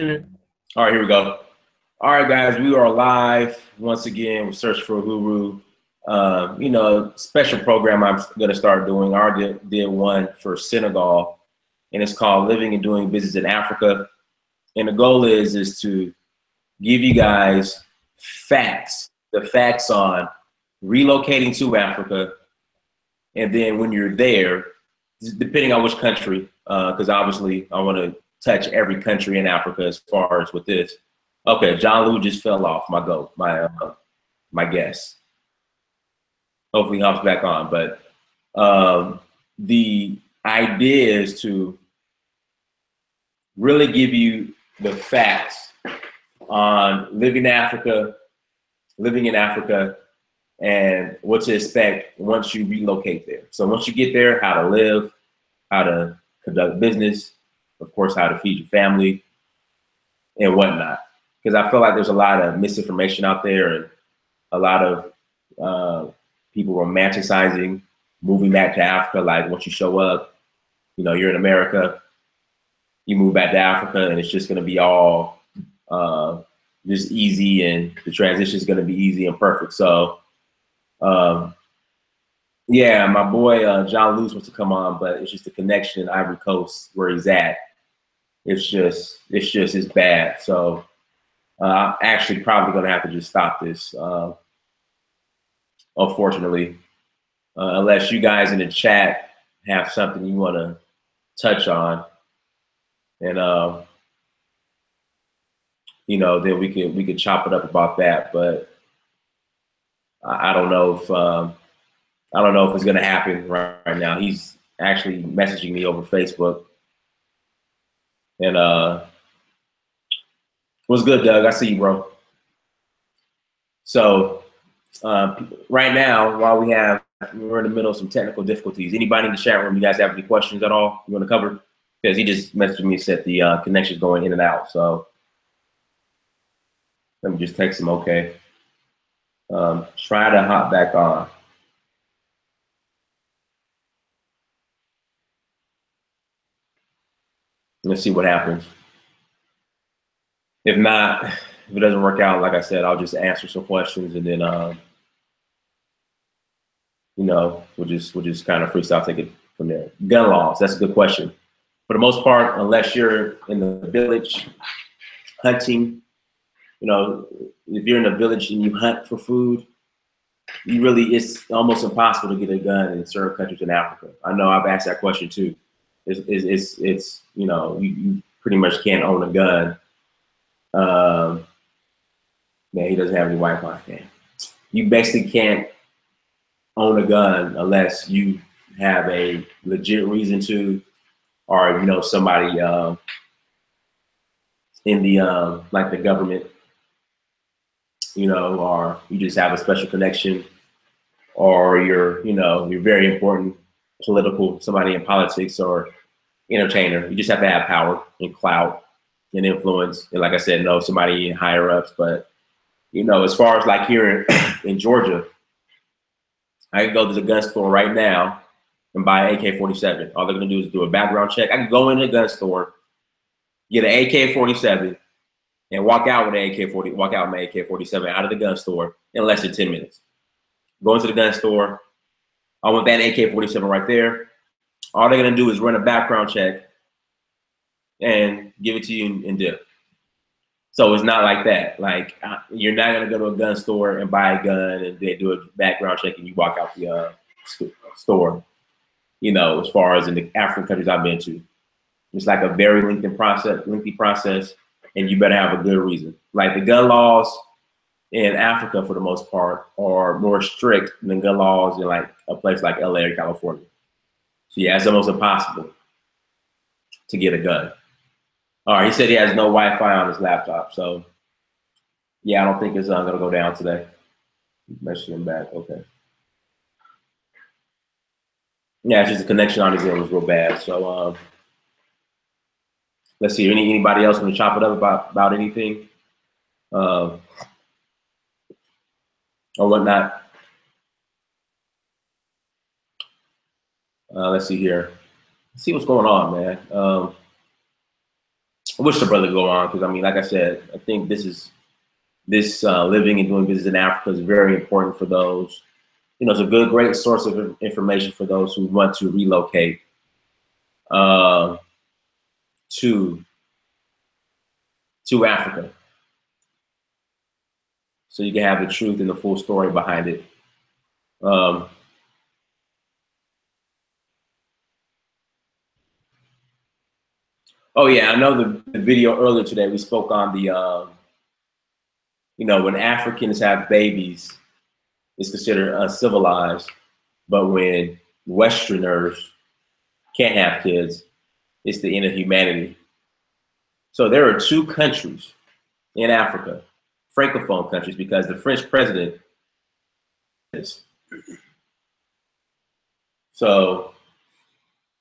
All right, here we go. All right, guys, we are live once again with Search for Uhuru. Special program I'm going to start doing. I already did one for Senegal, and it's called Living and Doing Business in Africa. And the goal is to give you guys the facts on relocating to Africa, and then when you're there, depending on which country, because obviously I want to touch every country in Africa as far as with this. Okay, John Lou just fell off. My guess. Hopefully he hops back on. But the idea is to really give you the facts on living in Africa, and what to expect once you relocate there. So once you get there, how to live, how to conduct business, of course, how to feed your family and whatnot. Because I feel like there's a lot of misinformation out there and a lot of people romanticizing moving back to Africa. Like once you show up, you're in America, you move back to Africa and it's just going to be all just easy, and the transition is going to be easy and perfect. So yeah, my boy John Lewis wants to come on, but it's just the connection in Ivory Coast where he's at. It's just as bad. So I'm actually probably going to have to just stop this, unfortunately, unless you guys in the chat have something you want to touch on, and then we could chop it up about that. But I don't know if it's going to happen right now. He's actually messaging me over Facebook, and what's good, Doug? I see you, bro. So right now, while we're in the middle of some technical difficulties. Anybody in the chat room, you guys have any questions at all you want to cover? Because he just messaged me and said the connection's going in and out. So let me just text him, okay. Try to hop back on. Let's see what happens. If not, if it doesn't work out, like I said, I'll just answer some questions, and then we'll just kind of freestyle, take it from there. Gun laws, that's a good question. For the most part, unless you're in the village hunting, if you're in a village and you hunt for food, it's almost impossible to get a gun in certain countries in Africa. I know I've asked that question too. It's you pretty much can't own a gun. Man, he doesn't have any Wi-Fi. Man. You basically can't own a gun unless you have a legit reason to, or somebody in the like the government, or you just have a special connection, or you're very important somebody in politics or entertainer. You just have to have power and clout and influence, and like I said, know somebody in higher ups. But as far as like here in Georgia, I can go to the gun store right now and buy an AK-47. All they're gonna do is do a background check. I can go in the gun store, get an AK-47, and walk out with my AK-47 out of the gun store in less than 10 minutes. Go into the gun store. I want that AK-47 right there. All they're gonna do is run a background check and give it to you and dip. So it's not like that. Like you're not gonna go to a gun store and buy a gun and then do a background check and you walk out the store. As far as in the African countries I've been to, it's like a very lengthy process, and you better have a good reason. Like the gun laws in Africa, for the most part, are more strict than gun laws in like a place like LA or California. So yeah, it's almost impossible to get a gun. All right, he said he has no Wi-Fi on his laptop, so yeah, I don't think it's gonna go down today. Messaging him back, okay. Yeah, it's just the connection on his end was real bad. So let's see. Anybody else want to chop it up about anything or whatnot? Let's see here. Let's see what's going on, man. I wish the brother could go on because I mean, like I said, I think this living and doing business in Africa is very important for those. You know, it's a great source of information for those who want to relocate uh, to Africa, so you can have the truth and the full story behind it. Um, oh yeah, I know the video earlier today we spoke on the you know, when Africans have babies, it's considered uncivilized, but when Westerners can't have kids, it's the end of humanity. So there are two countries in Africa, Francophone countries, because the French president is. So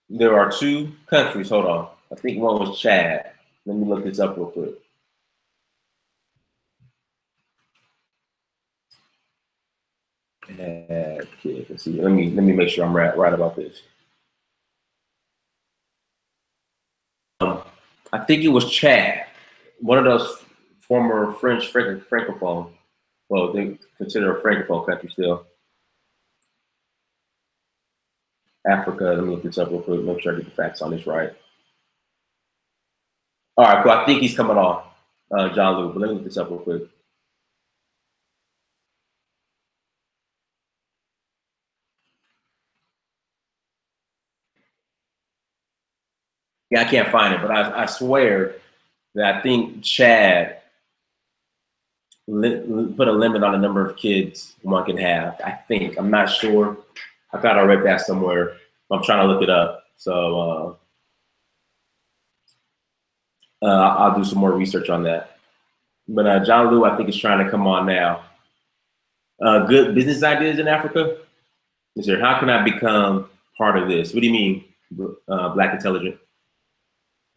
there are two countries. Hold on. I think one was Chad. Let me look this up real quick. Okay, let's see. Let me make sure I'm right about this. I think it was Chad, one of those former French francophone. Well, they consider a francophone country still. Africa. Let me look this up real quick. Make sure I get the facts on this right. All right, cool. I think he's coming on, John Lou. But let me look this up real quick. Yeah, I can't find it, but I swear that I think Chad put a limit on the number of kids one can have. I think. I'm not sure. I thought I read that somewhere. I'm trying to look it up. So I'll do some more research on that. But John Lou, I think, is trying to come on now. Good business ideas in Africa? Is there, how can I become part of this? What do you mean, Black Intelligent?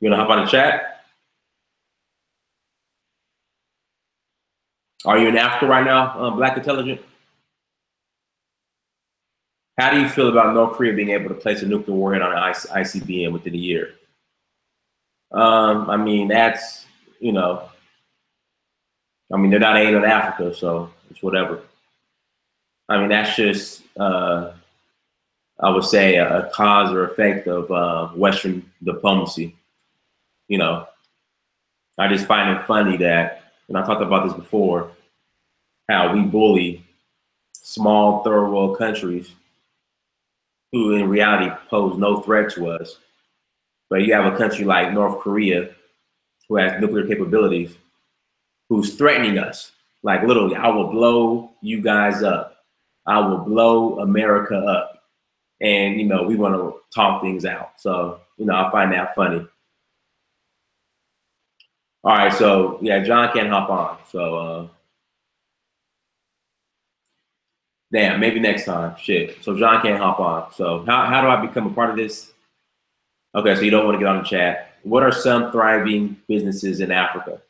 You want to hop on the chat? Are you in Africa right now, Black Intelligent? How do you feel about North Korea being able to place a nuclear warhead on an ICBM within a year? I mean, that's, you know, I mean, they're not aimed at Africa, so it's whatever. I mean, that's just, I would say, a cause or effect of Western diplomacy. You know, I just find it funny that, and I talked about this before, how we bully small third world countries who in reality pose no threat to us. But you have a country like North Korea who has nuclear capabilities who's threatening us. Like literally, I will blow you guys up. I will blow America up. And, you know, we want to talk things out. So, you know, I find that funny. All right, so yeah, John can't hop on. So damn, maybe next time. Shit. So John can't hop on. So how do I become a part of this? Okay, so you don't want to get on the chat. What are some thriving businesses in Africa?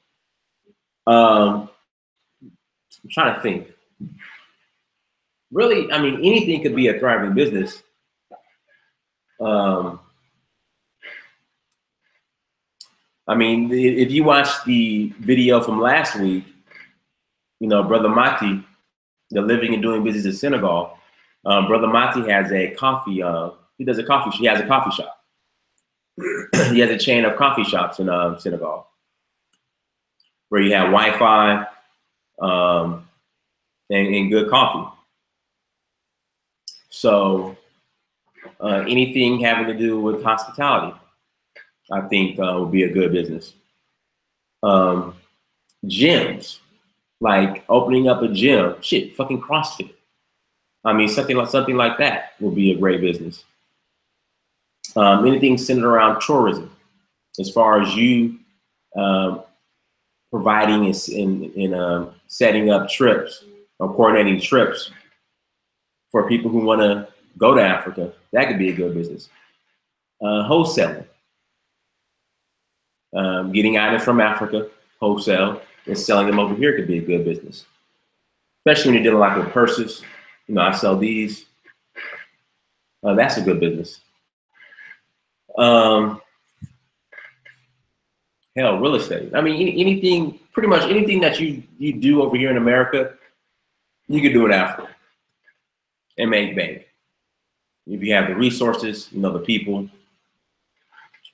I'm trying to think. Really, I mean, anything could be a thriving business. Um, I mean, if you watch the video from last week, you know, Brother Mati, the living and doing business in Senegal. Brother Mati has a coffee. He does a coffee. He has a coffee shop. He has a chain of coffee shops in Senegal, where you have Wi-Fi and good coffee. So anything having to do with hospitality, I think would be a good business. Gyms, like opening up a gym, shit, fucking CrossFit. I mean, something like that would be a great business. Anything centered around tourism, as far as you providing and setting up trips or coordinating trips for people who want to go to Africa, that could be a good business. Wholesaling, getting items from Africa, wholesale, and selling them over here could be a good business. Especially when you're dealing like with purses. You know, I sell these. That's a good business. hell, real estate. I mean, anything, pretty much anything that you do over here in America, you could do in Africa and make bank. If you have the resources, you know, the people,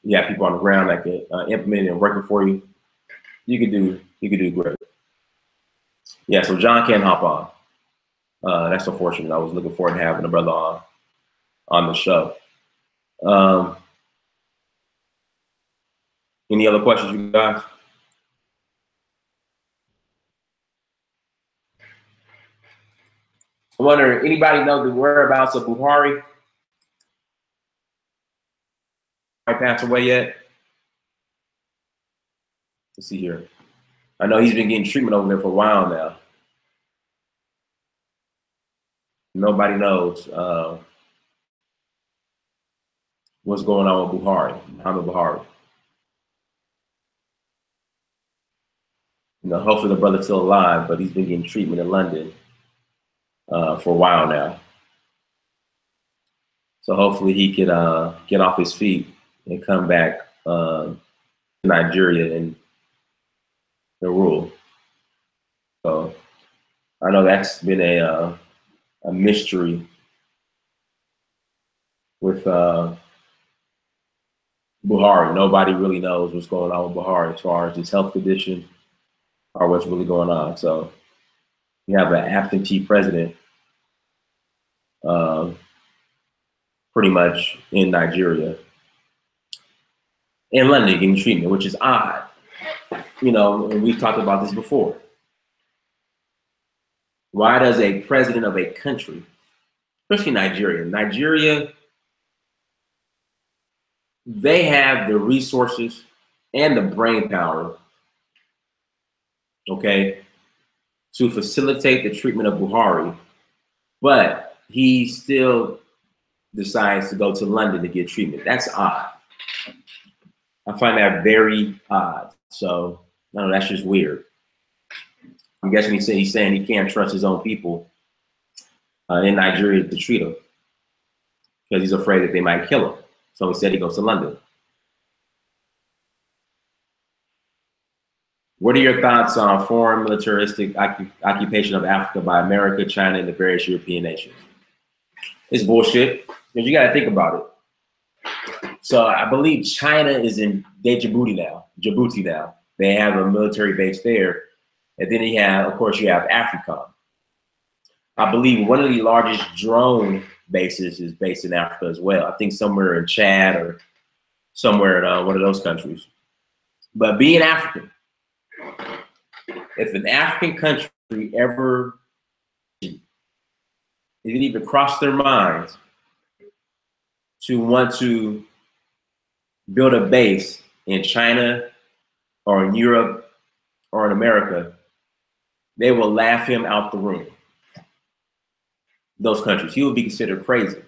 you have people on the ground that can implement it and working for you, you could do great. Yeah, so John can't hop on. That's unfortunate. I was looking forward to having a brother on the show. Any other questions, you guys? I wonder, anybody know the whereabouts of Buhari? I passed away yet? Let's see here. I know he's been getting treatment over there for a while now. Nobody knows what's going on with Buhari, Muhammad Buhari. You know, hopefully the brother's still alive, but he's been getting treatment in London for a while now. So hopefully he could get off his feet and come back to Nigeria and rule. So I know that's been a mystery with Buhari. Nobody really knows what's going on with Buhari as far as his health condition or what's really going on. So you have an absentee president pretty much in Nigeria, in London getting treatment, which is odd. You know, and we've talked about this before. Why does a president of a country, especially Nigeria, they have the resources and the brain power, okay, to facilitate the treatment of Buhari, but he still decides to go to London to get treatment. That's odd. I find that very odd. So, no, that's just weird. I'm guessing he's saying he can't trust his own people in Nigeria to treat him because he's afraid that they might kill him. So instead he goes to London. What are your thoughts on foreign militaristic occupation of Africa by America, China, and the various European nations? It's bullshit, because you got to think about it. So I believe China is in Djibouti now. They have a military base there. And then of course, you have Africa. I believe one of the largest drone bases is based in Africa as well. I think somewhere in Chad or somewhere in one of those countries. But being African, if an African country ever, if it even crossed their minds to want to build a base in China or in Europe or in America, they will laugh him out the room. Those countries, he would be considered crazy.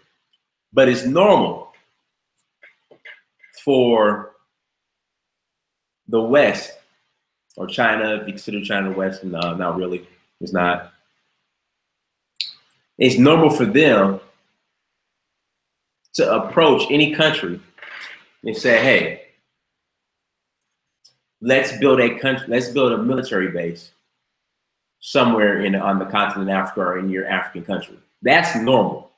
But it's normal for the West, or China, if you consider China the West, no, not really, it's not. It's normal for them to approach any country and say, hey, let's build a military base somewhere on the continent of Africa or in your African country. That's normal.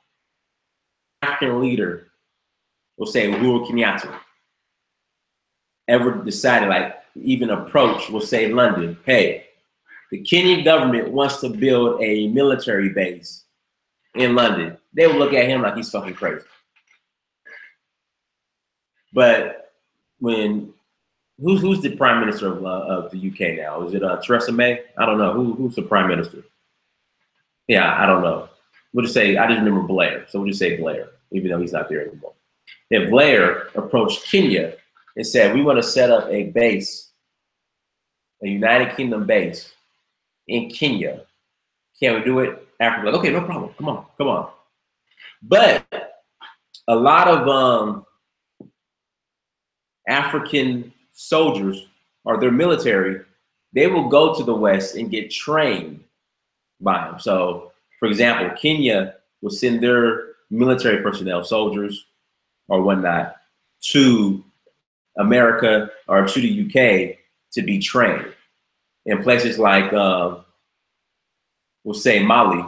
African leader will say Uhuru Kenyatta ever decided, like even approach, will say London, hey, the Kenyan government wants to build a military base in London. They will look at him like he's fucking crazy. But when who's the prime minister of the UK now? Is it Theresa May? I don't know. Who's the prime minister? Yeah, I don't know. We'll just say, I just remember Blair. So we'll just say Blair, even though he's not there anymore. Then Blair approached Kenya and said, we want to set up a base, a United Kingdom base in Kenya. Can we do it? Africa, like, okay, no problem. Come on. But a lot of African soldiers or their military, they will go to the West and get trained by them. So, for example, Kenya will send their military personnel, soldiers or whatnot, to America or to the UK to be trained. In places like, we'll say Mali,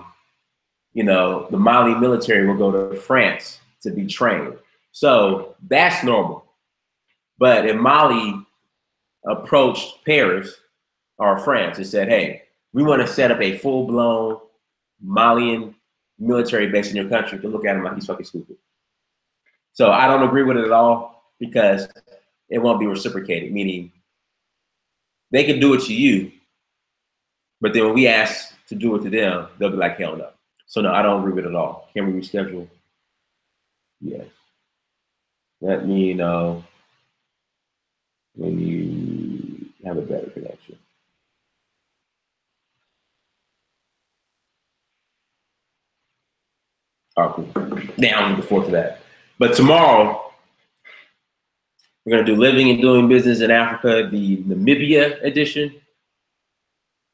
you know, the Mali military will go to France to be trained. So that's normal. But if Mali approached Paris or France and said, hey, we want to set up a full-blown Malian military base in your country, to look at him like he's fucking stupid. So I don't agree with it at all, because it won't be reciprocated, meaning they can do it to you, but then when we ask to do it to them, they'll be like, hell no. So no, I don't agree with it at all. Can we reschedule? Yes. Let me know when you have a better connection. Okay. Now I'm looking forward to that. But tomorrow, we're going to do Living and Doing Business in Africa, the Namibia edition,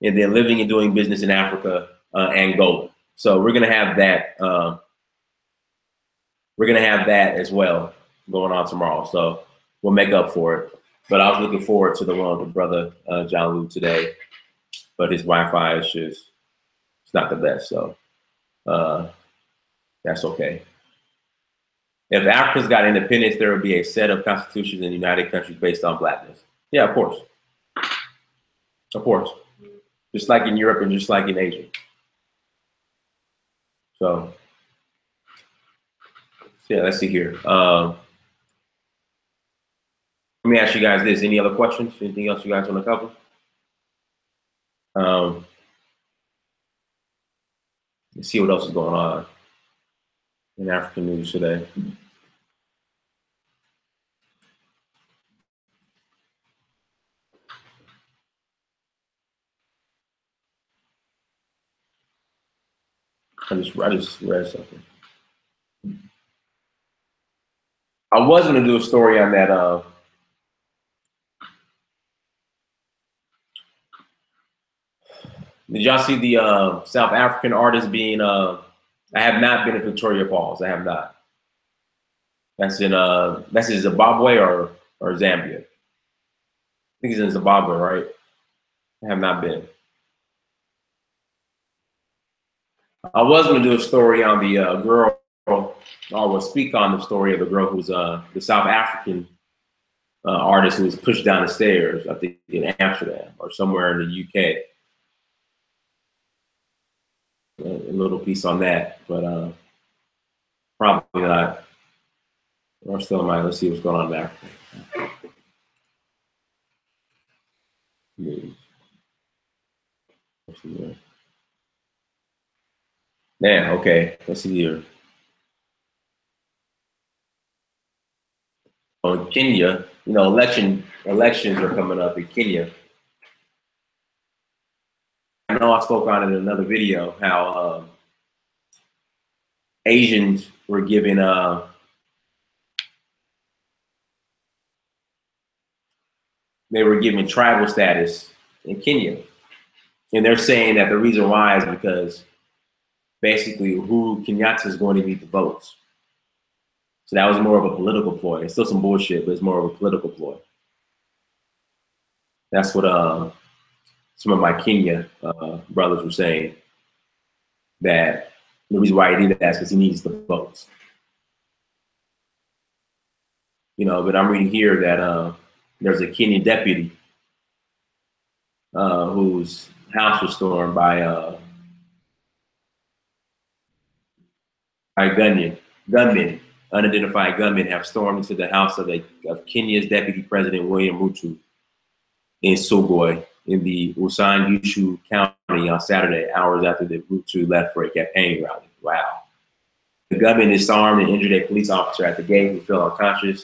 and then Living and Doing Business in Africa, Angola. So we're going to have that. We're going to have that as well going on tomorrow. So we'll make up for it. But I was looking forward to the one with brother John Lou today, but his Wi-Fi is just, it's not the best. So that's okay. If Africa's got independence, there will be a set of constitutions in the United Countries based on blackness. Yeah, of course. Of course. Just like in Europe and just like in Asia. So yeah, let's see here. Let me ask you guys this. Any other questions? Anything else you guys want to cover? Let's see what else is going on in African news today. I just read something. I was going to do a story on that. Did y'all see the South African artist being? I have not been to Victoria Falls. I have not. That's in Zimbabwe or Zambia. I think it's in Zimbabwe, right? I have not been. I was going to do a story on the girl, or will speak on the story of the girl who's the South African artist who was pushed down the stairs, I think in Amsterdam or somewhere in the UK. A little piece on that, but probably not. Or still might. Let's see what's going on there. Yeah, okay. Let's see here. On Kenya, you know, elections are coming up in Kenya. I know I spoke on it in another video how Asians were given they were given tribal status in Kenya, and they're saying that the reason why is because basically Uhuru Kenyatta is going to need the votes. So that was more of a political ploy. It's still some bullshit, but it's more of a political ploy. That's what some of my Kenya brothers were saying, that the reason why he did that is because he needs the votes. You know, but I'm reading here that there's a Kenyan deputy whose house was stormed by gunmen, unidentified gunmen have stormed into the house of Kenya's deputy president, William Ruto, in Sogoi in the Uasin Gishu County on Saturday, hours after the Ruto left for a campaign rally. Wow. The gunman disarmed and injured a police officer at the gate who fell unconscious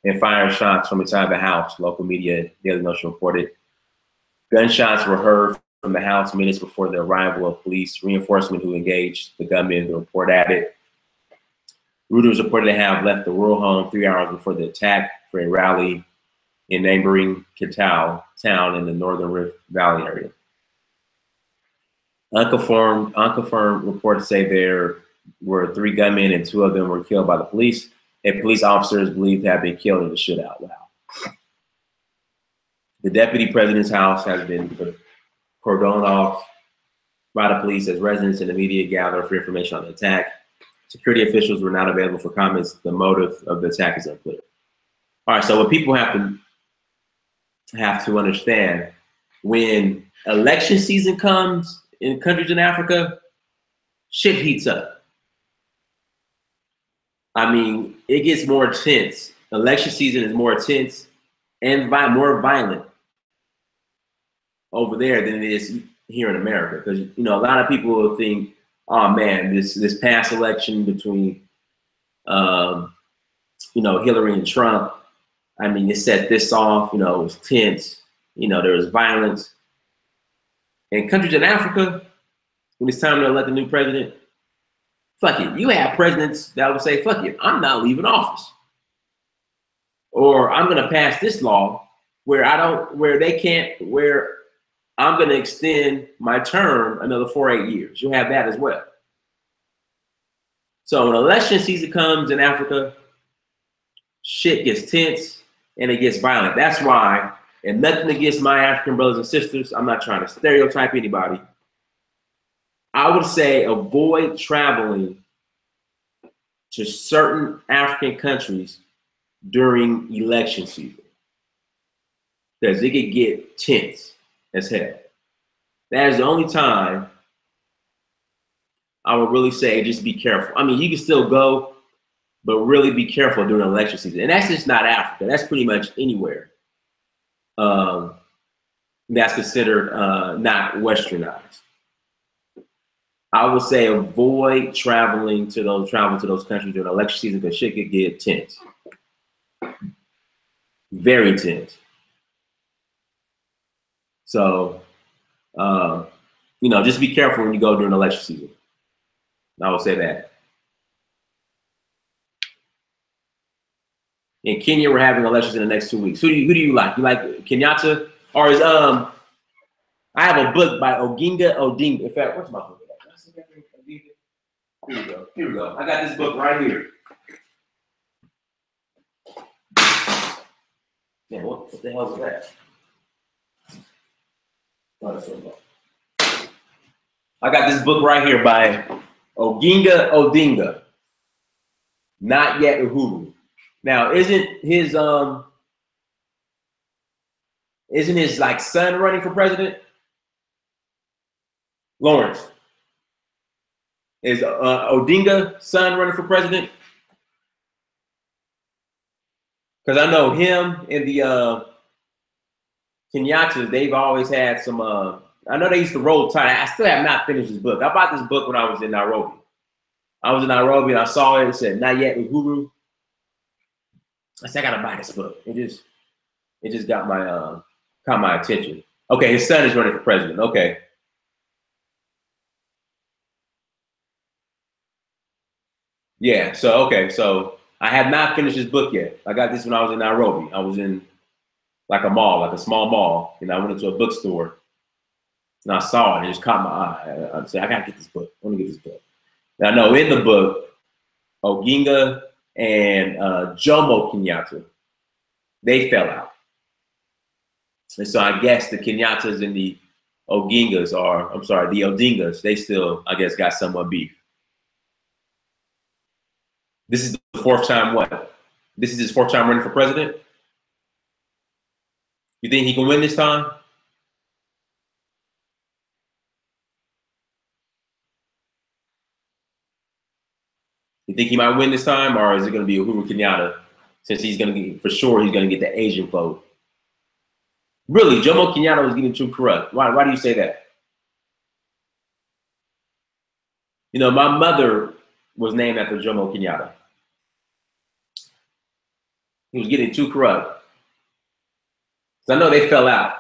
and fired shots from inside the house, local media Daily Nation reported. Gunshots were heard from the house minutes before the arrival of police reinforcement who engaged the gunman, the report added. Ruto was reported to have left the rural home 3 hours before the attack for a rally in neighboring Kitao town in the Northern Rift Valley area. Unconfirmed reports say there were 3 gunmen and 2 of them were killed by the police. A police officer is believed to have been killed in the shootout. Wow. The deputy president's house has been cordoned off by the police as residents and the media gather for information on the attack. Security officials were not available for comments. The motive of the attack is unclear. All right, so what people have to understand, when election season comes in countries in Africa, shit heats up. I mean, it gets more intense. Election season is more intense and more violent over there than it is here in America. Because, you know, a lot of people will think, oh man, this past election between, you know, Hillary and Trump, I mean, it set this off, you know, it was tense, you know, there was violence. In countries in Africa, when it's time to elect a new president, fuck it. You have presidents that would say, fuck it, I'm not leaving office. Or I'm gonna pass this law where I'm gonna extend my term another 4 8 years. You'll have that as well. So when election season comes in Africa, shit gets tense and it gets violent. That's why, and nothing against my African brothers and sisters, I'm not trying to stereotype anybody. I would say avoid traveling to certain African countries during election season, because it could get tense as hell. That is the only time I would really say just be careful. I mean, you can still go, but really be careful during election season. And that's just not Africa. That's pretty much anywhere that's considered not westernized. I would say avoid traveling to those countries during election season, because shit could get tense. Very tense. So, you know, just be careful when you go during election season. I would say that. In Kenya, we're having elections in the next 2 weeks. Who do you like? You like Kenyatta? Or is I have a book by Oginga Odinga. In fact, where's my book? Here we go. Here we go. I got this book right here. Man, what the hell is that? I got this book right here by Oginga Odinga. Not Yet Uhuru. Now, isn't his like son running for president? Lawrence. Is Odinga's son running for president? Because I know him and the Kenyatta, they've always had some, I know they used to roll tide. I still have not finished this book. I bought this book when I was in Nairobi. I was in Nairobi and I saw it. It said, Not Yet Uhuru. I said, I gotta buy this book. It just got my attention. Okay, his son is running for president. Okay. Yeah, so I have not finished this book yet. I got this when I was in Nairobi. I was in like a mall, like a small mall, and I went into a bookstore and I saw it and it just caught my eye. I said, I gotta get this book. I want to get this book. Now I know in the book, Oginga and Jomo Kenyatta, they fell out. And so I guess the Kenyattas and the Ogingas the Odingas, they still, I guess, got somewhat beef. This is the fourth time what? This is his fourth time running for president? You think he can win this time? You think he might win this time, or is it going to be Uhuru Kenyatta, since he's going to get, for sure, he's going to get the Asian vote? Really, Jomo Kenyatta was getting too corrupt. Why do you say that? You know, my mother was named after Jomo Kenyatta. He was getting too corrupt. So I know they fell out.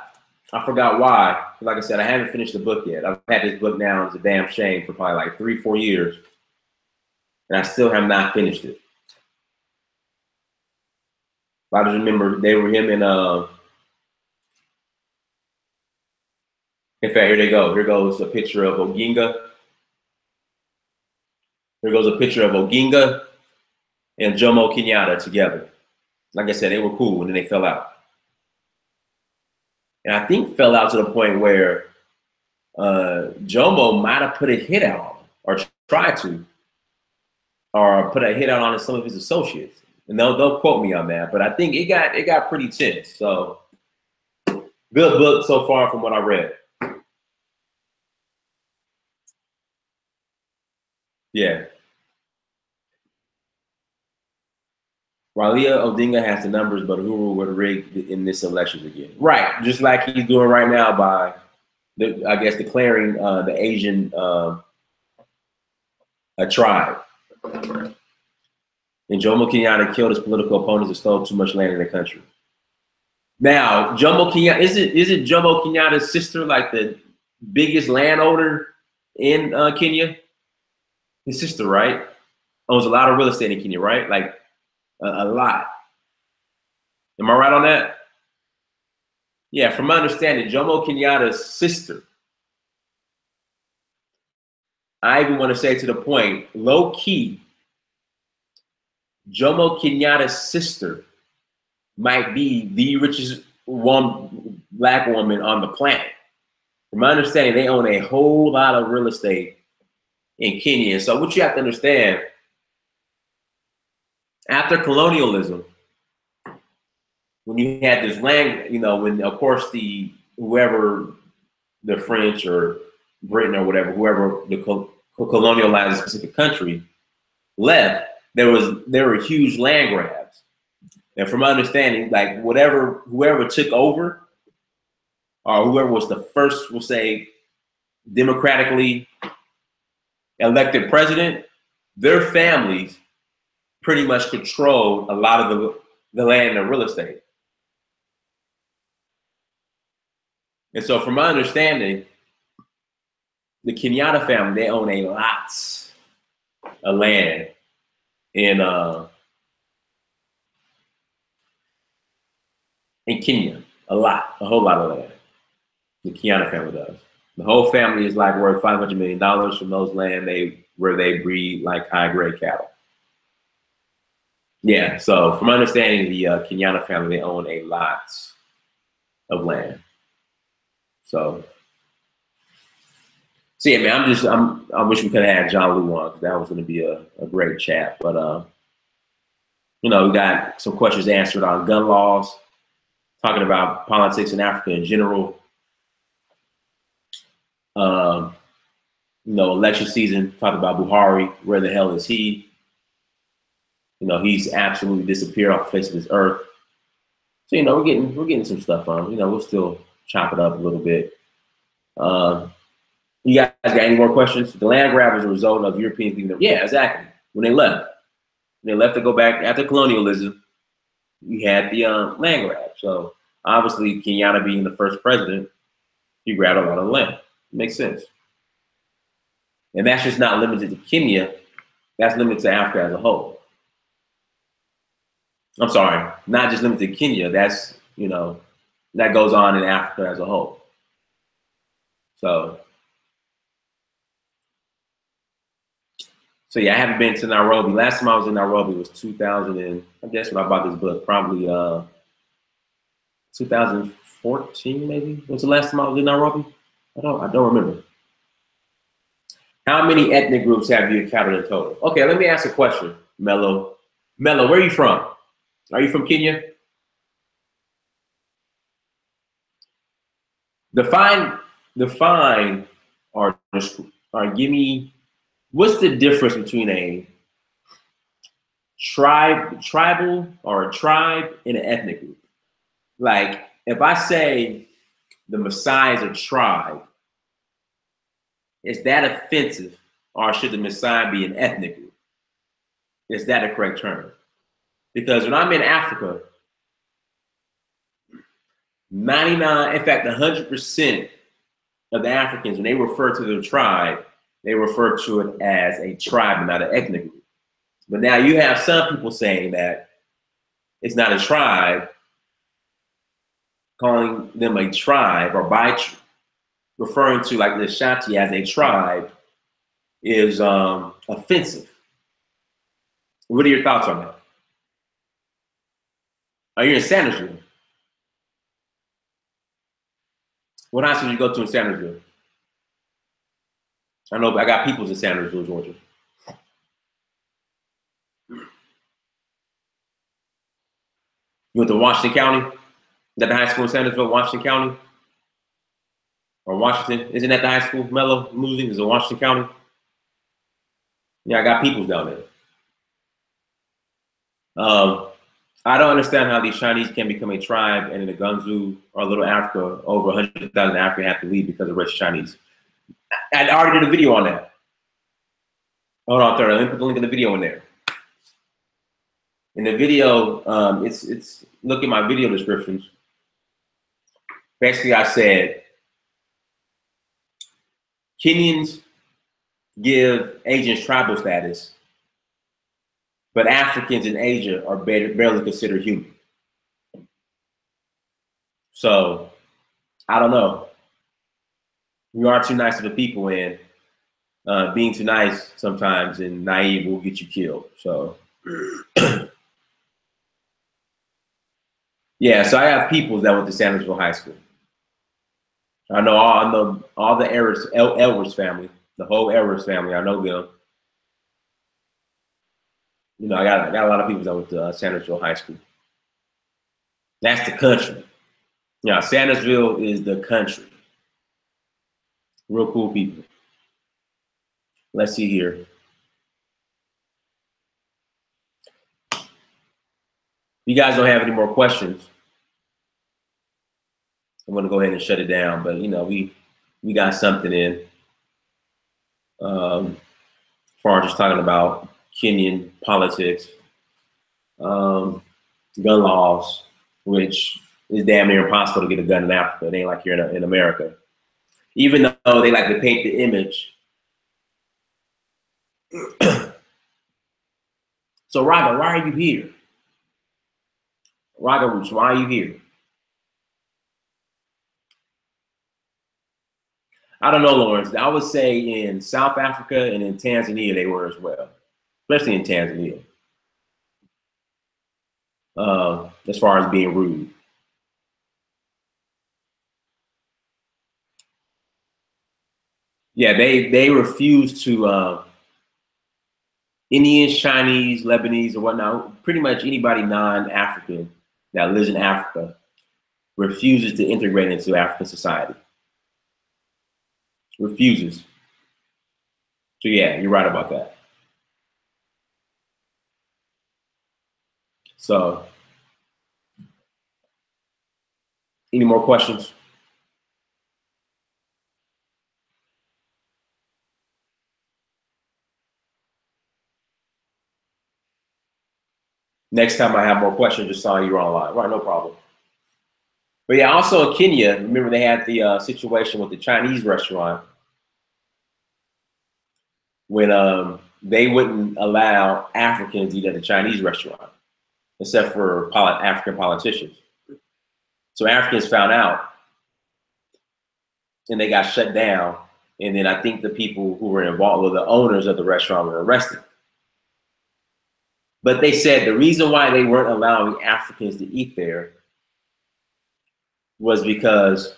I forgot why. Like I said, I haven't finished the book yet. I've had this book now, it's a damn shame, for probably like 3-4 years. And I still have not finished it. I just remember they were him and in fact, here they go. Here goes a picture of Oginga. Here goes a picture of Oginga and Jomo Kenyatta together. Like I said, they were cool, and then they fell out. And I think fell out to the point where Jomo might have put a hit out on him, or tried to, or put a hit out on some of his associates. And they'll quote me on that, but I think it got pretty tense. So good book so far from what I read. Yeah. Raila Odinga has the numbers, but Uhuru would rig in this election again. Right, just like he's doing right now by, I guess, declaring the Asian a tribe. And Jomo Kenyatta killed his political opponents and stole too much land in the country. Now, Jomo Kenyatta, isn't Jomo Kenyatta's sister like the biggest landowner in Kenya? His sister, right? Owns a lot of real estate in Kenya, right? Like a lot. Am I right on that? Yeah, from my understanding, Jomo Kenyatta's sister, I even want to say to the point, low key, Jomo Kenyatta's sister might be the richest black woman on the planet. From my understanding, they own a whole lot of real estate in Kenya. So what you have to understand, after colonialism, when you had this land, when of course whoever the French or Britain or whatever, whoever the colonialized a specific country left, there were huge land grabs. And from my understanding, like whoever took over, or whoever was the first, we'll say, democratically elected president, their families pretty much controlled a lot of the land and real estate. And so from my understanding, the Kenyatta family, they own a lots of land in Kenya, a whole lot of land. The Kenyatta family does. The whole family is like worth $500 million from those land where they breed like high grade cattle. Yeah, so from my understanding, the Kenyatta family, they own a lot of land. So yeah, man, I wish we could have had John Lou on, because that was going to be a great chat. But we got some questions answered on gun laws, talking about politics in Africa in general. Election season, talking about Buhari, where the hell is he? He's absolutely disappeared off the face of this earth. So, we're getting some stuff on. We'll still chop it up a little bit. You guys got any more questions? The land grab was a result of Europeans leaving them. Yeah, exactly. When they left. To go back after colonialism, we had the land grab. So obviously, Kenyatta being the first president, he grabbed a lot of land. It makes sense. And that's just not limited to Kenya. That's limited to Africa as a whole. I'm sorry, not just limited to Kenya. That's, that goes on in Africa as a whole. So yeah, I haven't been to Nairobi. Last time I was in Nairobi was 2000, and I guess when I bought this book, probably 2014 maybe. Was the last time I was in Nairobi? I don't remember. How many ethnic groups have you encountered in total? Okay, let me ask a question, Mello. Mello, where are you from? Are you from Kenya? Define, or give me, what's the difference between a tribal or a tribe and an ethnic group? Like, if I say the Maasai is a tribe, is that offensive, or should the Maasai be an ethnic group? Is that a correct term? Because when I'm in Africa, 99, in fact, 100% of the Africans, when they refer to their tribe, they refer to it as a tribe and not an ethnic group. But now you have some people saying that it's not a tribe, calling them a tribe, or referring to like the Ashanti as a tribe is offensive. What are your thoughts on that? Oh, you're in Sandersville. What high school did you go to in Sandersville? I know, but I got peoples in Sandersville, Georgia. You went to Washington County? Is that the high school in Sandersville, Washington County? Or Washington? Isn't that the high school? Mello Losing is in Washington County? Yeah, I got peoples down there. Um, I don't understand how these Chinese can become a tribe and in the Gunzu or Little Africa, over 100,000 Africans have to leave because of rich Chinese. I already did a video on that. Hold on, third. Let me put the link in the video in there. In the video, it's look at my video descriptions. Basically, I said Kenyans give Asians tribal status, but Africans in Asia are barely considered human. So I don't know. We are too nice of a people, and being too nice sometimes and naive will get you killed. So yeah, so I have peoples that went to Sandersville High School. I know all the Elwers family, the whole Elwers family. I know them. You know, I got a lot of people that went to Sandersville High School. That's the country. Yeah, Sandersville is the country. Real cool people. Let's see here. You guys don't have any more questions, I'm gonna go ahead and shut it down. But you know, we got something in. Far as just talking about Kenyan politics, gun laws, which is damn near impossible to get a gun in Africa. It ain't like you're in America. Even though they like to paint the image. So Raga, why are you here? Raga Roots, why are you here? I don't know, Lawrence. I would say in South Africa and in Tanzania they were as well, especially in Tanzania. As far as being rude. Yeah, they refuse to Indians, Chinese, Lebanese, or whatnot. Pretty much anybody non-African that lives in Africa refuses to integrate into African society. Refuses. So yeah, you're right about that. So, any more questions? Next time I have more questions, just saw you're online. Right, no problem. But yeah, also in Kenya, remember they had the situation with the Chinese restaurant when they wouldn't allow Africans to eat at the Chinese restaurant, except for African politicians. So Africans found out and they got shut down. And then I think the people who were involved, or the owners of the restaurant, were arrested. But they said the reason why they weren't allowing Africans to eat there was because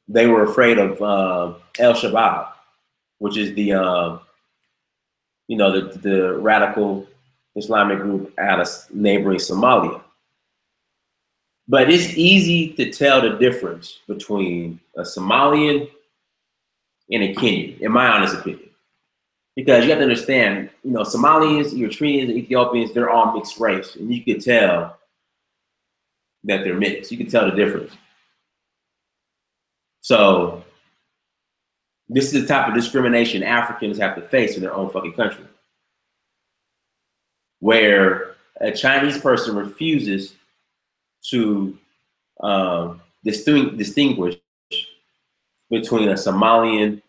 they were afraid of El Shabaab, which is the the radical Islamic group out of neighboring Somalia. But it's easy to tell the difference between a Somalian and a Kenyan, in my honest opinion. Because you have to understand, you know, Somalians, Eritreans, and Ethiopians, they're all mixed race. And you could tell that they're mixed. You can tell the difference. So this is the type of discrimination Africans have to face in their own fucking country. Where a Chinese person refuses to distinguish between a Somalian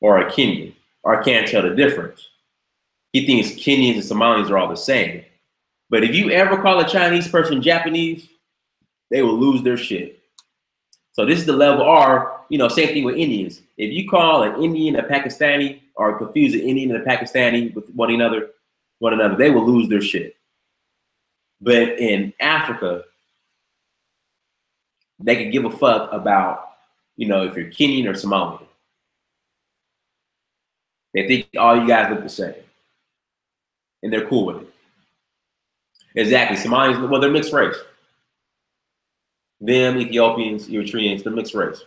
or a Kenyan, or can't tell the difference. He thinks Kenyans and Somalians are all the same. But if you ever call a Chinese person Japanese, they will lose their shit. So this is the level, or, you know, same thing with Indians. If you call an Indian a Pakistani, or confuse an Indian and a Pakistani with one another, they will lose their shit. But in Africa, they could give a fuck about, you know, if you're Kenyan or Somalian. They think all you guys look the same, and they're cool with it. Exactly, Somalians. Well, they're mixed race. Them, Ethiopians, Eritreans, they're mixed race.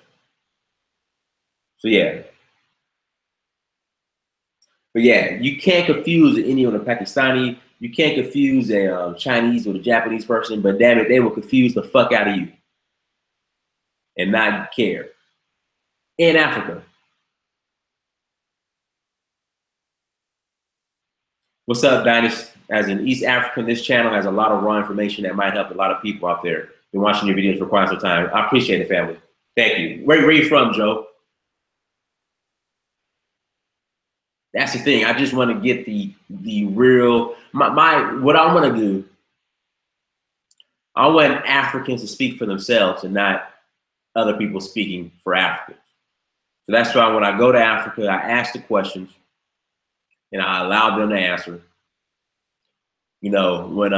So yeah. But yeah, you can't confuse an Indian with a Pakistani. You can't confuse a Chinese with a Japanese person. But damn it, they will confuse the fuck out of you and not care. In Africa. What's up, Dynasty? As an East African, this channel has a lot of raw information that might help a lot of people out there. Been watching your videos for quite some time. I appreciate it, family. Thank you. Where are you from, Joe? That's the thing. I just want to get the real what I want to do. I want Africans to speak for themselves and not other people speaking for Africans. So that's why when I go to Africa, I ask the questions and I allow them to answer. You know, when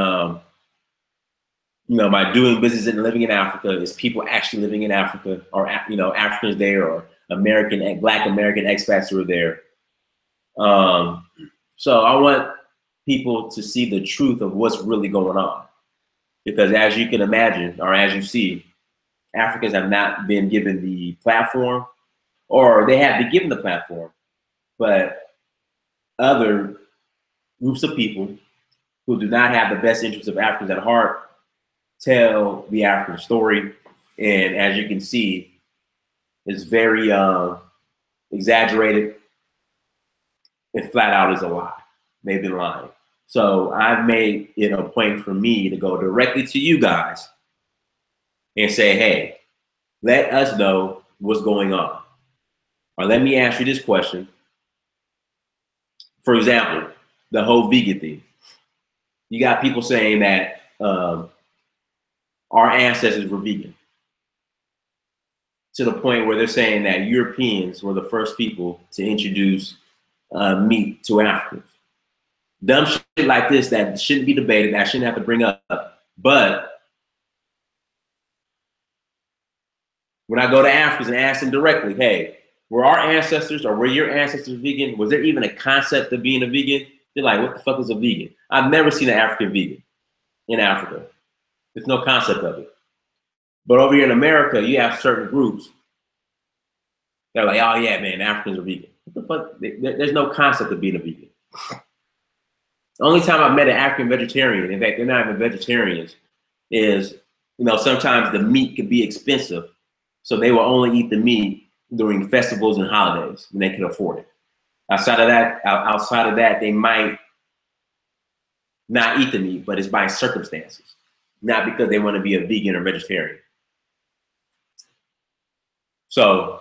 you know, my doing business and living in Africa is people actually living in Africa, or you know, Africans there, or Black American expats who are there. So I want people to see the truth of what's really going on, because as you can imagine, or as you see, Africans have not been given the platform, or they have been given the platform, but other groups of people who do not have the best interests of Africans at heart tell the African story. And as you can see, it's very exaggerated. It flat out is a lie. They've been lying. So I've made it a point for me to go directly to you guys and say, hey, let us know what's going on. Or let me ask you this question. For example, the whole vegan thing. You got people saying that our ancestors were vegan, to the point where they're saying that Europeans were the first people to introduce meat to Africans. Dumb shit like this that shouldn't be debated, that I shouldn't have to bring up. But when I go to Africans and ask them directly, hey, were our ancestors or were your ancestors vegan? Was there even a concept of being a vegan? They're like, what the fuck is a vegan? I've never seen an African vegan in Africa. There's no concept of it. But over here in America, you have certain groups. They're like, oh yeah, man, Africans are vegan. What the fuck? There's no concept of being a vegan. The only time I've met an African vegetarian, in fact, they're not even vegetarians, is, you know, sometimes the meat could be expensive. So they will only eat the meat during festivals and holidays when they can afford it. Outside of that, they might not eat the meat, but it's by circumstances, not because they want to be a vegan or vegetarian. So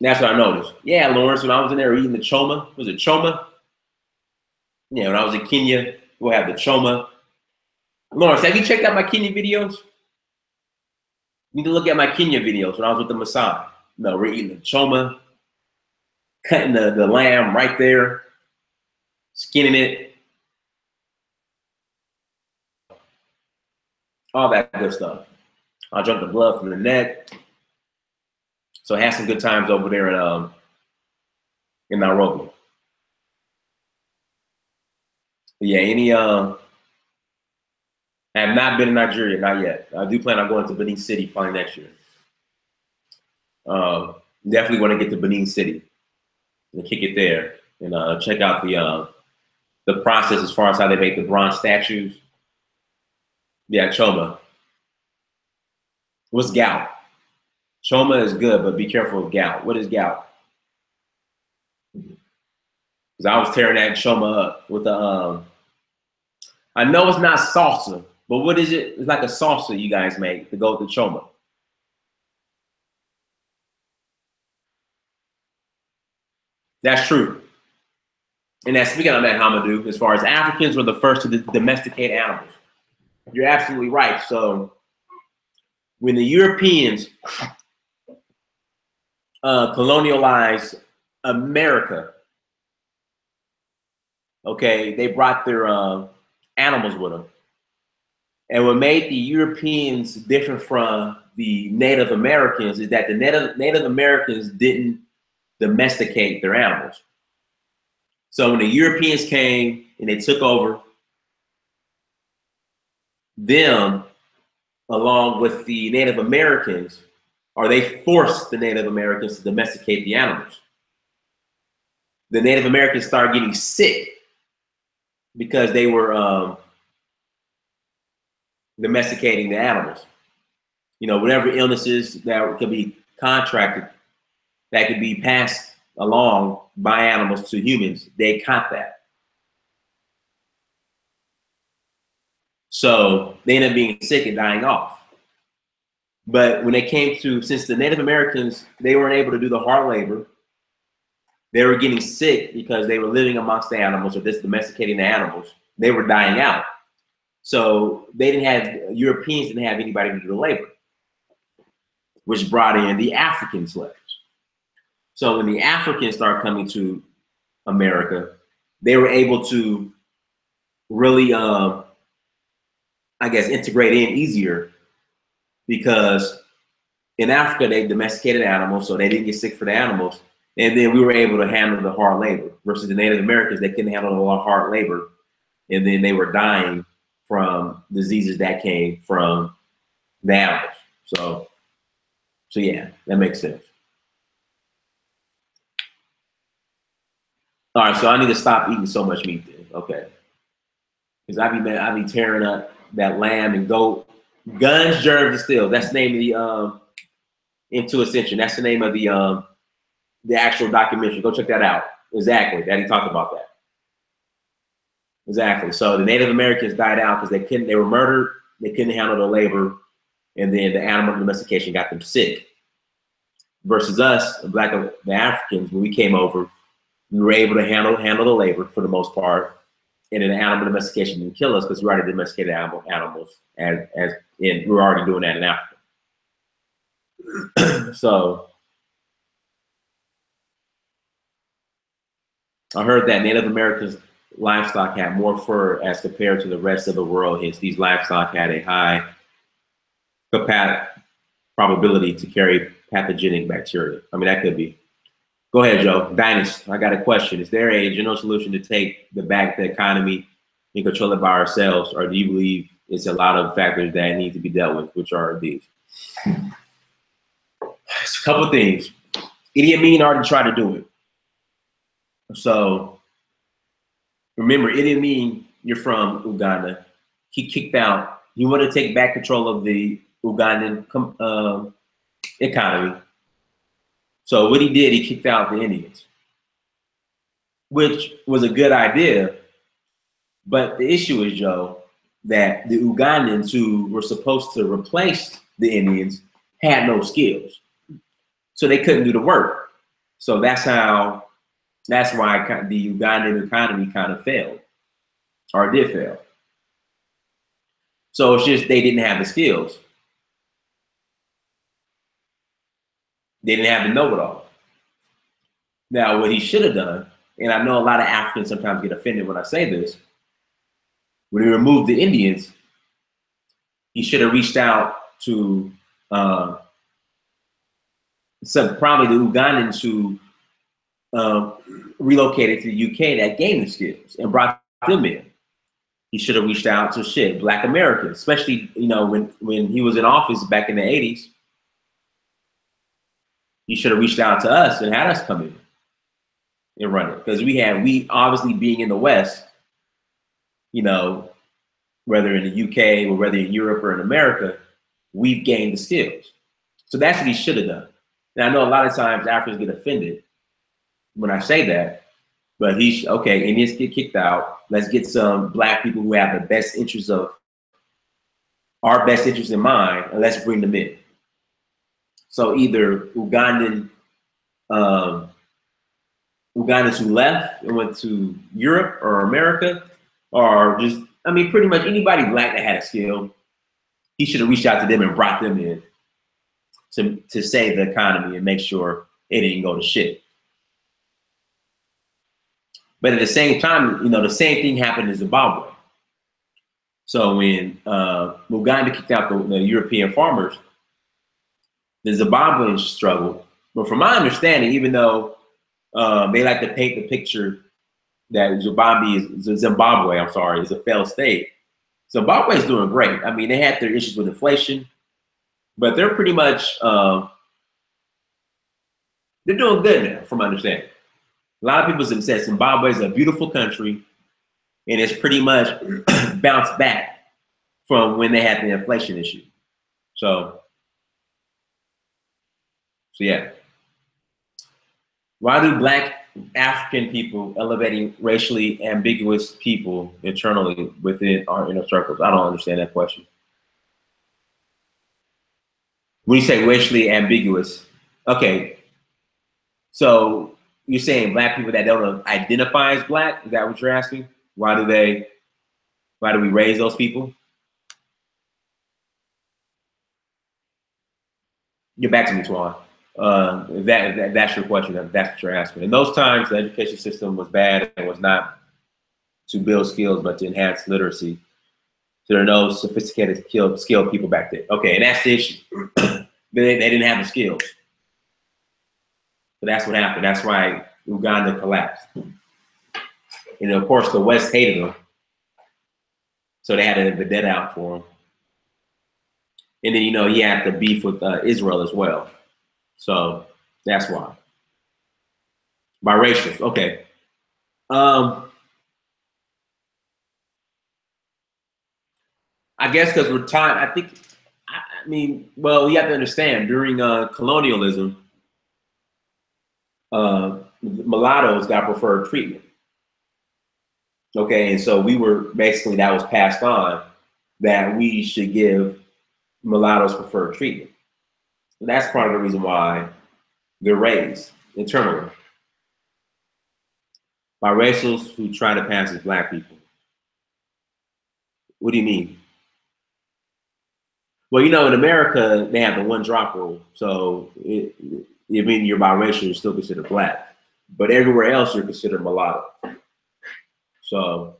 that's what I noticed. Yeah, Lawrence, when I was in there eating the choma, was it choma? Yeah, when I was in Kenya, we'll have the choma. Lawrence, have you checked out my Kenya videos? You need to look at my Kenya videos when I was with the Maasai. No, we're eating the choma, cutting the lamb right there, skinning it, all that good stuff. I drank the blood from the neck. So I had some good times over there in Nairobi. But yeah, I have not been in Nigeria, not yet. I do plan on going to Benin City probably next year. Definitely want to get to Benin City and kick it there and check out the process as far as how they make the bronze statues. Yeah, choma. What's gout? Choma is good, but be careful of gout. What is gout? Because I was tearing that choma up with the I know it's not salsa, but what is it? It's like a salsa you guys make to go with the choma. That's true. And that's speaking of that, Hamadou, as far as Africans were the first to domesticate animals. You're absolutely right. So when the Europeans colonialized America, okay, they brought their animals with them. And what made the Europeans different from the Native Americans is that the Native Americans didn't domesticate their animals. So when the Europeans came and they took over, them along with the Native Americans, or they forced the Native Americans to domesticate the animals. The Native Americans started getting sick because they were domesticating the animals. You know, whatever illnesses that could be contracted, that could be passed along by animals to humans, they caught that. So they ended up being sick and dying off. But when they came to, since the Native Americans, they weren't able to do the hard labor, they were getting sick because they were living amongst the animals or just domesticating the animals. They were dying out. So they didn't have, Europeans didn't have anybody to do the labor, which brought in the African slaves. So when the Africans started coming to America, they were able to really, I guess, integrate in easier because in Africa, they domesticated animals, so they didn't get sick for the animals. And then we were able to handle the hard labor versus the Native Americans, they couldn't handle the hard labor. And then they were dying from diseases that came from the animals. So yeah, that makes sense. All right, so I need to stop eating so much meat then. Okay. Because I be tearing up that lamb and goat. Guns, germs, and stills. That's the name of the Into Ascension. That's the name of the actual documentary. Go check that out. Exactly. That he talked about that. Exactly. So the Native Americans died out because they were murdered, they couldn't handle the labor, and then the animal domestication got them sick. Versus us, the Africans, when we came over, we were able to handle the labor for the most part, and then the animal domestication didn't kill us because we already domesticated animals, and we were already doing that in Africa. So I heard that Native Americans livestock had more fur as compared to the rest of the world. Hence, these livestock had a high probability to carry pathogenic bacteria. I mean, that could be. Go ahead, Joe. Dynast, I got a question. Is there a general solution to take back the economy and control it by ourselves, or do you believe it's a lot of factors that need to be dealt with, which are these? It's a couple of things. Idi Amin already tried to do it. So remember, Idi Amin, you're from Uganda. He kicked out. He wanted to take back control of the Ugandan economy. So what he did, he kicked out the Indians, which was a good idea. But the issue is, Joe, that the Ugandans who were supposed to replace the Indians had no skills. So they couldn't do the work. So that's why the Ugandan economy kind of failed, or did fail. So it's just they didn't have the skills. They didn't have the know-it-all. Now, what he should have done, and I know a lot of Africans sometimes get offended when I say this, when he removed the Indians, he should have reached out to probably the Ugandans who relocated to the UK that gained the skills and brought them in. He should have reached out to Black Americans, especially when he was in office back in the 80s. He should have reached out to us and had us come in and run it, because we obviously being in the West, whether in the UK or whether in Europe or in America, we've gained the skills. So that's what he should have done. And I know a lot of times Africans get offended when I say that, but Indians get kicked out. Let's get some Black people who have the best interests of our best interests in mind, and let's bring them in. So either Ugandans who left and went to Europe or America, or pretty much anybody Black that had a skill, he should have reached out to them and brought them in to save the economy and make sure it didn't go to shit. But at the same time, the same thing happened in Zimbabwe. So when Uganda kicked out the European farmers, the Zimbabweans struggled. But from my understanding, even though they like to paint the picture that Zimbabwe, I'm sorry, is a failed state, Zimbabwe is doing great. I mean, they had their issues with inflation, but they're pretty much they're doing good now, from my understanding. A lot of people have said Zimbabwe is a beautiful country, and it's pretty much bounced back from when they had the inflation issue. So yeah. Why do Black African people elevating racially ambiguous people internally within our inner circles? I don't understand that question. When you say racially ambiguous, okay, so you're saying Black people that don't identify as Black? Is that what you're asking? Why do we raise those people? Get back to me, Twan. If that's your question, if that's what you're asking. In those times, the education system was bad and was not to build skills, but to enhance literacy. So there are no sophisticated, skilled people back there. Okay, and that's the issue. they didn't have the skills. So that's what happened. That's why Uganda collapsed. And of course, the West hated them. So they had a vendetta out for him. And then, he had the beef with Israel as well. So that's why. Biracials, okay. I guess because we're time, I mean, well, you have to understand, during colonialism, mulattoes got preferred treatment. Okay, and so we were basically, that was passed on, that we should give mulattoes preferred treatment. And that's part of the reason why they're raised internally. Biracials who try to pass as Black people. What do you mean? Well, in America, they have the one drop rule. So even you're biracial, you're still considered Black. But everywhere else, you're considered mulatto. So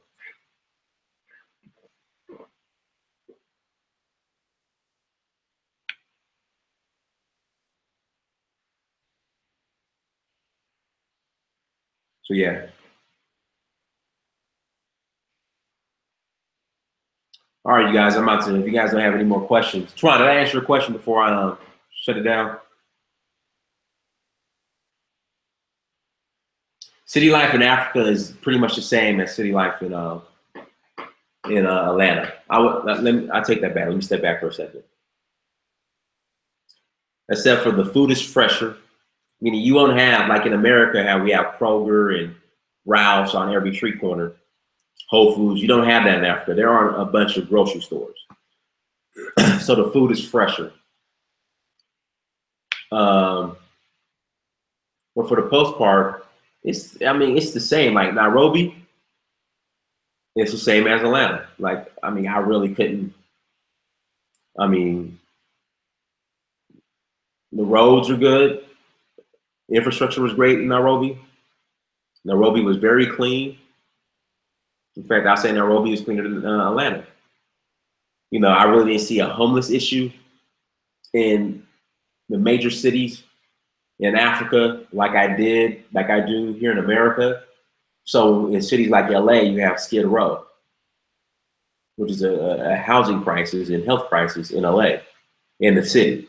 yeah. All right, you guys, I'm out to, if you guys don't have any more questions. Tron, did I answer your question before I shut it down? City life in Africa is pretty much the same as city life in Atlanta. I take that back. Let me step back for a second. Except for the food is fresher. Meaning you won't have, like in America, how we have Kroger and Ralph's on every street corner, Whole Foods. You don't have that in Africa. There aren't a bunch of grocery stores. So the food is fresher. But for the most part, it's the same. Like Nairobi, it's the same as Atlanta. Like, I really couldn't. The roads are good. Infrastructure was great in Nairobi. Nairobi was very clean. In fact, I say Nairobi is cleaner than Atlanta. I really didn't see a homeless issue in the major cities in Africa like I do here in America. So in cities like LA, you have Skid Row, which is a housing crisis and health crisis in LA, in the city.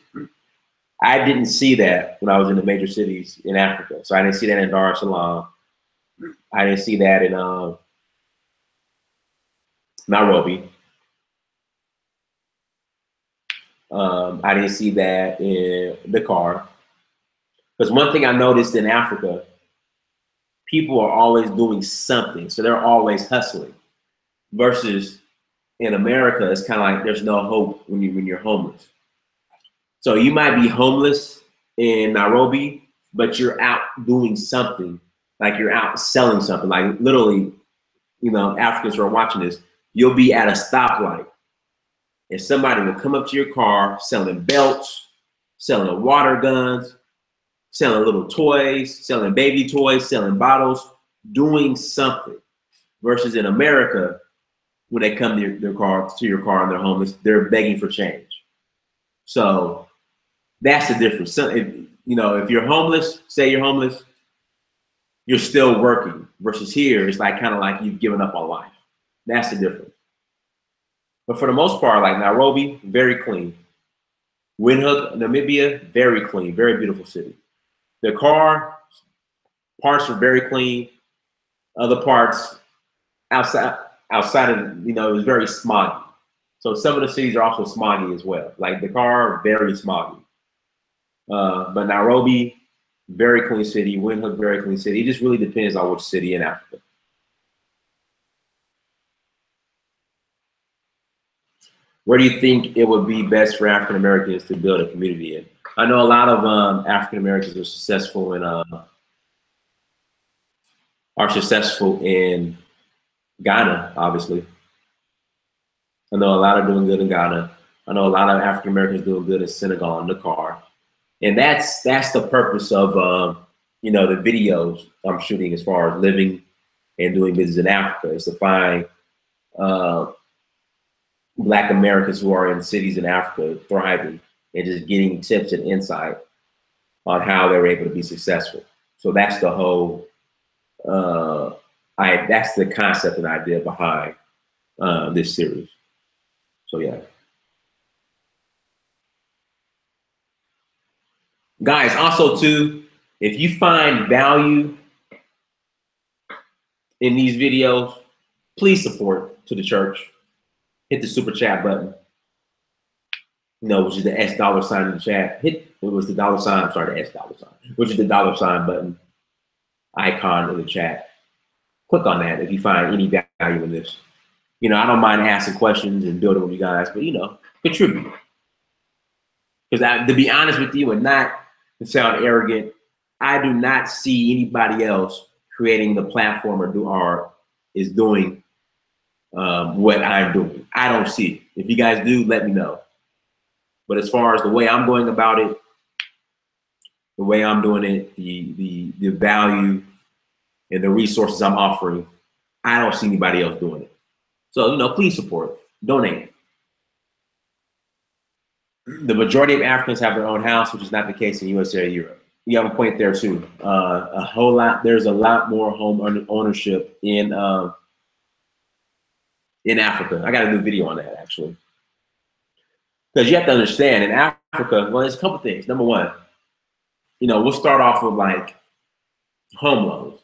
I didn't see that when I was in the major cities in Africa. So I didn't see that in Dar es Salaam. I didn't see that in Nairobi. I didn't see that in Dakar. Because one thing I noticed in Africa, people are always doing something. So they're always hustling. Versus in America, it's kind of like there's no hope when you're homeless. So you might be homeless in Nairobi, but you're out doing something. Like you're out selling something. Like literally, Africans who are watching this, you'll be at a stoplight and somebody will come up to your car selling belts, selling water guns, selling little toys, selling baby toys, selling bottles, doing something. Versus in America, when they come to your car and they're homeless, they're begging for change. So that's the difference. So if you're homeless, say you're homeless, you're still working. Versus here, it's like kind of like you've given up on life. That's the difference. But for the most part, like Nairobi, very clean. Windhoek, Namibia, very clean, very beautiful city. The car parts are very clean. Other parts outside of, it was very smoggy. So some of the cities are also smoggy as well. Like the car, very smoggy. But Nairobi, very clean city. Windhoek, very clean city. It just really depends on which city in Africa. Where do you think it would be best for African Americans to build a community in? I know a lot of African Americans are successful in Ghana, obviously. I know a lot are doing good in Ghana. I know a lot of African Americans doing good in Senegal and Dakar. And that's the purpose of the videos I'm shooting as far as living and doing business in Africa, is to find Black Americans who are in cities in Africa thriving and just getting tips and insight on how they're able to be successful. So that's the whole that's the concept and idea behind this series. So yeah. Guys, also too, if you find value in these videos, please support to the church. Hit the super chat button. Which is the $$ in the chat. It was the $, I'm sorry, the $, which is the $ button icon in the chat. Click on that if you find any value in this. I don't mind asking questions and building with you guys, but contribute. Because to be honest with you, and not to sound arrogant, I do not see anybody else creating the platform or is doing what I'm doing. I don't see it. If you guys do, let me know. But as far as the way I'm going about it, the way I'm doing it, the value and the resources I'm offering, I don't see anybody else doing it. So, please support, donate. The majority of Africans have their own house, which is not the case in USA or Europe. You have a point there too. There's a lot more home ownership in Africa. I got a new video on that actually. Because you have to understand, in Africa, well, there's a couple things. Number one, we'll start off with like home loans.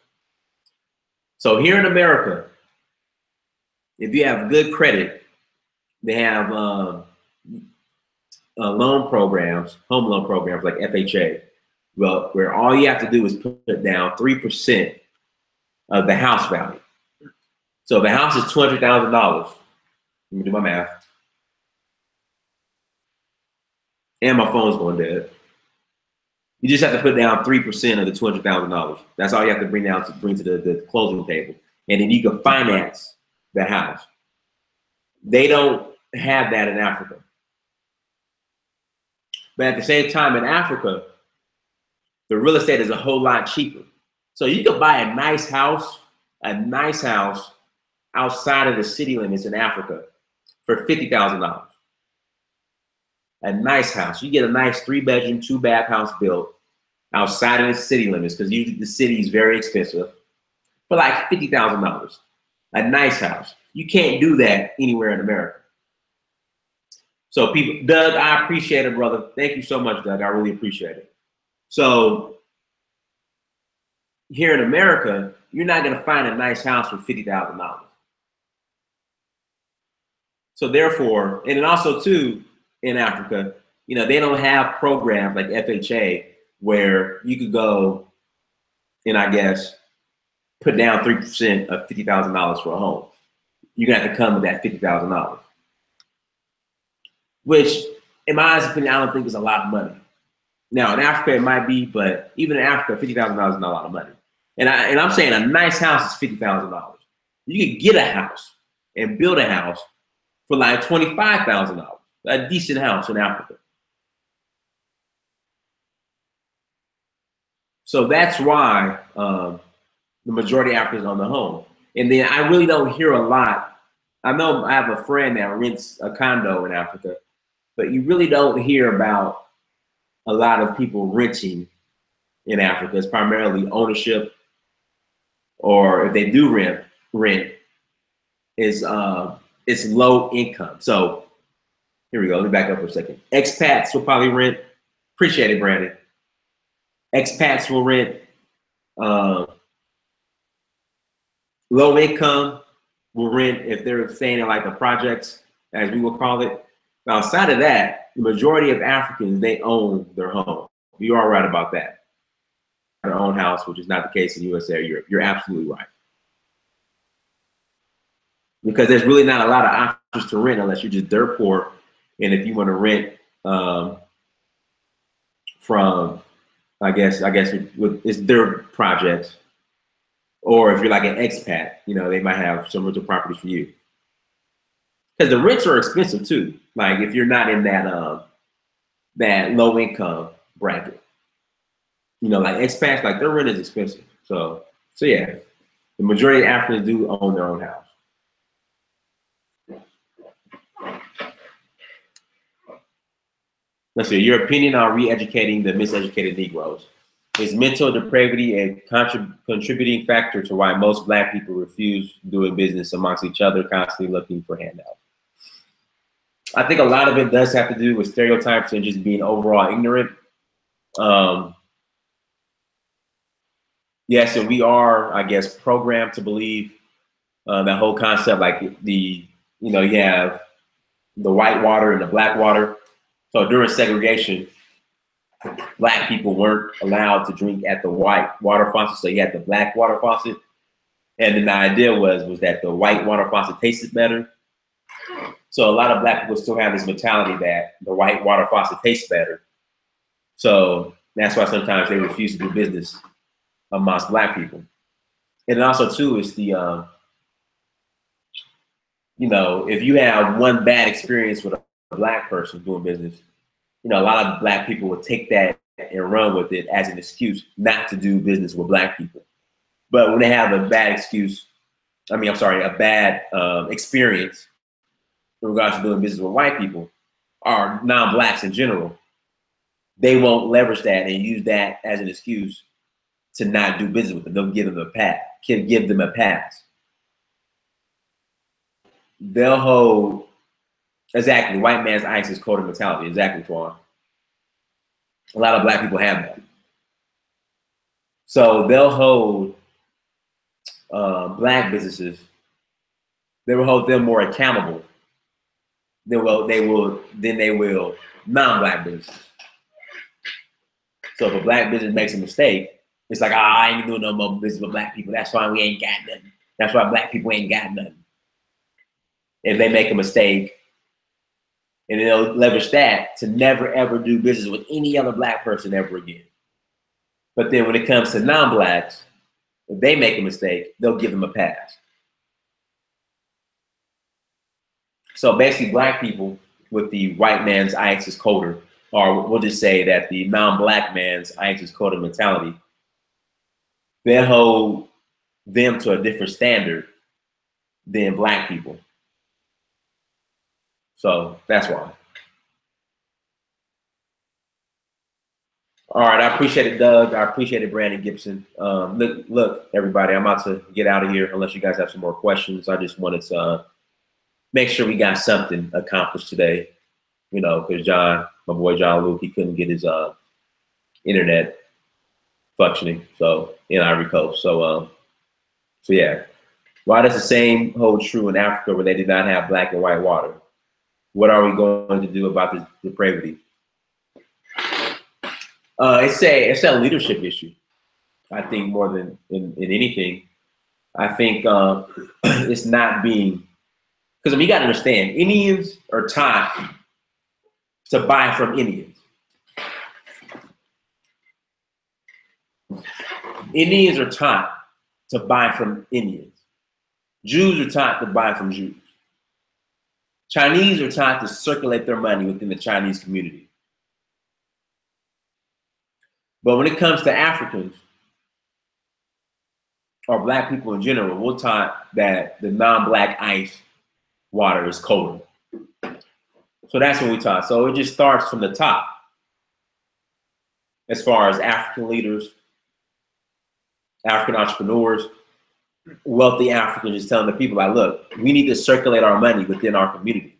So here in America, if you have good credit, they have home loan programs like FHA, where all you have to do is put down 3% of the house value. So if the house is $200,000, let me do my math. And my phone's going dead. You just have to put down 3% of the $200,000. That's all you have to bring to the closing table. And then you can finance the house. They don't have that in Africa. But at the same time, in Africa, the real estate is a whole lot cheaper. So you could buy a nice house outside of the city limits in Africa for $50,000. A nice house. You get a nice 3-bedroom, 2-bath house built outside of the city limits, because usually the city is very expensive, for like $50,000. A nice house. You can't do that anywhere in America. So people, Doug, I appreciate it, brother. Thank you so much, Doug. I really appreciate it. So here in America, you're not going to find a nice house for $50,000. So therefore, and then also too, in Africa, they don't have programs like FHA where you could go and I guess put down 3% of $50,000 for a home. You're gonna have to come with that $50,000, which, in my opinion, I don't think is a lot of money. Now in Africa it might be, but even in Africa, $50,000 is not a lot of money. And I'm saying a nice house is $50,000. You could get a house and build a house for like $25,000, a decent house in Africa. So that's why the majority of Africans own the home. And then I really don't hear a lot I know I have a friend that rents a condo in Africa, but you really don't hear about a lot of people renting in Africa. It's primarily ownership, or if they do rent is it's low income. So here we go. Let me back up for a second. Expats will probably rent. Appreciate it, Brandon. Expats will rent. Uh, Low income will rent if they're staying in like the projects, as we will call it. But outside of that, the majority of Africans, they own their home. You are right about that. Their own house, which is not the case in USA or Europe. You're absolutely right. Because there's really not a lot of options to rent unless you're just dirt poor. And if you want to rent from, it's their projects, or if you're like an expat, they might have some rental properties for you. Because the rents are expensive too. Like if you're not in that low income bracket, like expats, like their rent is expensive. So yeah, the majority of Africans do own their own house. Let's see, your opinion on re-educating the miseducated Negroes. Is mental depravity a contributing factor to why most Black people refuse doing business amongst each other, constantly looking for handouts? I think a lot of it does have to do with stereotypes and just being overall ignorant. Yes, and we are, I guess, programmed to believe that whole concept, like you have the white water and the black water. So during segregation, Black people weren't allowed to drink at the white water faucet, so you had the black water faucet. And then the idea was that the white water faucet tasted better. So a lot of Black people still have this mentality that the white water faucet tastes better. So that's why sometimes they refuse to do business amongst Black people. And also too is the if you have one bad experience with a Black person doing business, a lot of Black people will take that and run with it as an excuse not to do business with Black people. But when they have a bad a bad experience in regards to doing business with white people or non-Blacks in general, they won't leverage that and use that as an excuse to not do business with them. They'll give them a pass. Give them a pass. They'll hold exactly white man's ice is cold mentality. Exactly, Twan. A lot of Black people have that. So they'll hold Black businesses. They will hold them more accountable than they will non-Black businesses. So if a Black business makes a mistake, it's like, I ain't doing no more business with Black people. That's why we ain't got nothing. That's why Black people ain't got nothing. If they make a mistake, and they'll leverage that to never ever do business with any other Black person ever again. But then when it comes to non-Blacks, if they make a mistake, they'll give them a pass. So basically, Black people with the white man's ice is colder, or we'll just say that the non-Black man's ice is colder mentality, they hold them to a different standard than Black people. So that's why. All right, I appreciate it, Doug. I appreciate it, Brandon Gibson. Look, everybody, I'm about to get out of here unless you guys have some more questions. I just wanted to make sure we got something accomplished today, because John, my boy John Luke, he couldn't get his internet functioning, so in Ivory Coast. So yeah. Why does the same hold true in Africa where they did not have black and white water? What are we going to do about this depravity? It's a leadership issue. I think more than in anything. I think it's not being, because you got to understand, Indians are taught to buy from Indians. Indians are taught to buy from Indians. Jews are taught to buy from Jews. Chinese are taught to circulate their money within the Chinese community. But when it comes to Africans, or Black people in general, we're taught that the non-Black ice water is colder. So that's when we talk. So it just starts from the top. As far as African leaders, African entrepreneurs, wealthy Africans just telling the people, like, look, we need to circulate our money within our community.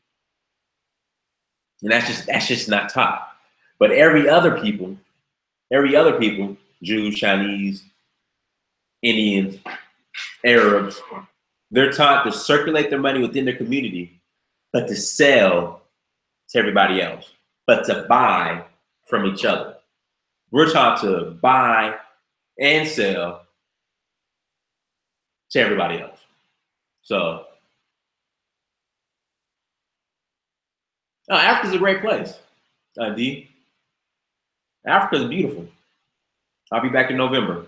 And that's just not taught. But every other people, Jews, Chinese, Indians, Arabs, they're taught to circulate their money within their community, but to sell to everybody else, but to buy from each other. We're taught to buy and sell to everybody else. So, Africa's a great place. D. Africa's beautiful. I'll be back in November.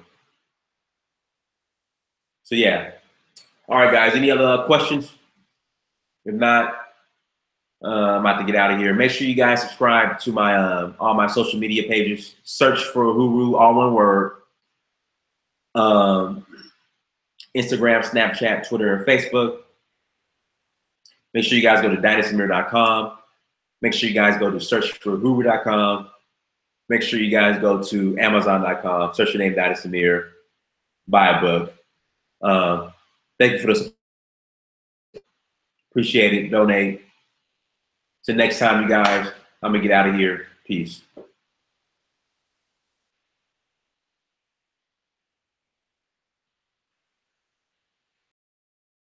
So yeah. All right, guys. Any other questions? If not, I'm about to get out of here. Make sure you guys subscribe to my all my social media pages. Search for Uhuru, all one word. Instagram, Snapchat, Twitter, and Facebook. Make sure you guys go to dynastymirror.com. Make sure you guys go to searchforuhuru.com. Make sure you guys go to Amazon.com. Search your name, Dynasty Mirror. Buy a book. Thank you for this. Appreciate it. Donate. Till next time, you guys. I'm gonna get out of here. Peace.